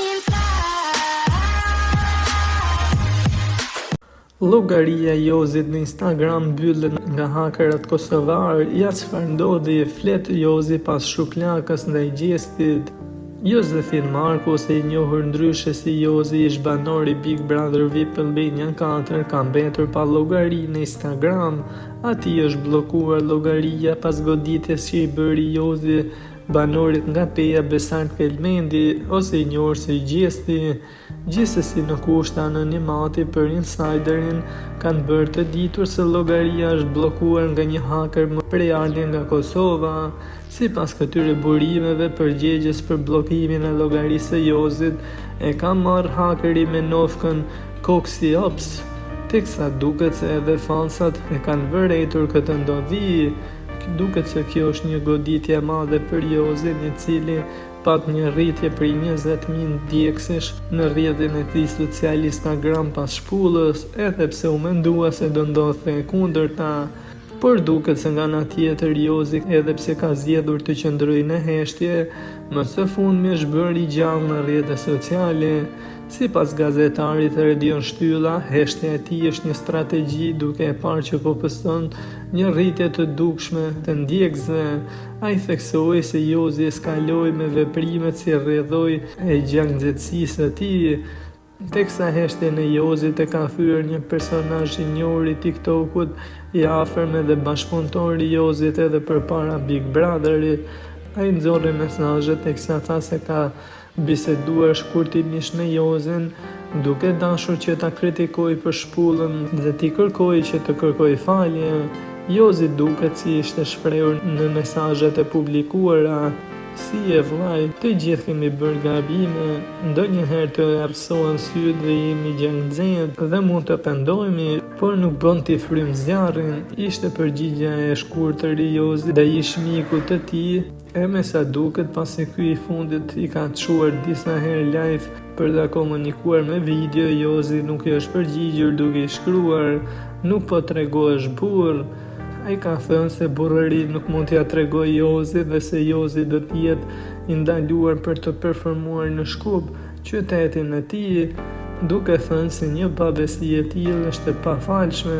can fly. Llogaria e Jozit në Instagram mbyllet nga hakerat kosovar. Ja çfarë ndodhi, flet Jozi pas shuklakës ndaj gjestit. Jozefin Marku, ose i njohur ndryshe si Jozi, ish banor i Big Brother VIP Albania 4, ka mbetur pa llogari në Instagram. Atij është bllokuar llogaria pas goditjes që i bëri Jozi banorit nga Peja Besart Kelmendi, ose i njohur si Gjesti. Gjithsesi në kushte anonimati për insiderin kanë bërë të ditur se llogaria është bllokuar nga një haker më prej ardhje nga Kosova. Sipas këtyre burimeve, përgjegjës për bllokimin e llogarisë së Jozit e ka marrë hakeri me novkën Koksi Ops, teksa duket se edhe fansat e kanë vërejtur këtë ndodhi. Duket se kjo është një goditje e madhe për Jozin, i cili pat një rritje prej 20.000 ndjekësish në rrjetin e tij social Instagram pas shpullës, edhe pse u mendua se do ndodhte e kundërta. Por duket se nga ana tjetër Jozi, edhe pse ka zgjedhur të qëndrojë në heshtje, më së fundmi është bërë i gjallë në rrjetet sociale. Sipas gazetarit Redion Shtylla, heshtja e tij është një strategji duke e parë që po pëson një rritje të dukshme të ndjekësve. Ai theksoi se Jozi eskaloi me veprimet si rrjedhoi e gjanxhetësisë së tij. Teksa heshtjen e Jozit e ka thyer një personazh i njohur i TikTokut, i afërm dhe bashkëpunëtor i Jozit edhe përpara Big Brotherit. Ai nxorri mesazhe teksa tha se ka biseduar shkurtimisht me Jozin, duke dashur që ta kritikoj për shpullën dhe t'i kërkoj që të kërkoj falje. Jozi duket si ishte shprehur në mesazhet e publikuara: "Si e vllai, të gjithë kemi bërë gabime, ndonjëherë të errësohen syt dhe jemi gjangxhet dhe mund të pendohemi, por nuk bën t'i frym zjarrin", ishte përgjigjja e shkurtër e Jozit dhe ish mikut të tij. E me sa duket, pasi ky i fundit i ka çuar disa herë live për ta komunikuar me video, Jozi nuk i është përgjigjur duke i shkruar: "Nuk po tregohesh burr". Ai ka thënë se burrërinë nuk mund t'ia tregojë Jozi dhe se Jozi do të jetë i ndaluar për të performuar në Shkup, qytetin e tij, duke thënë se një pabesi e tillë është e pafalshme.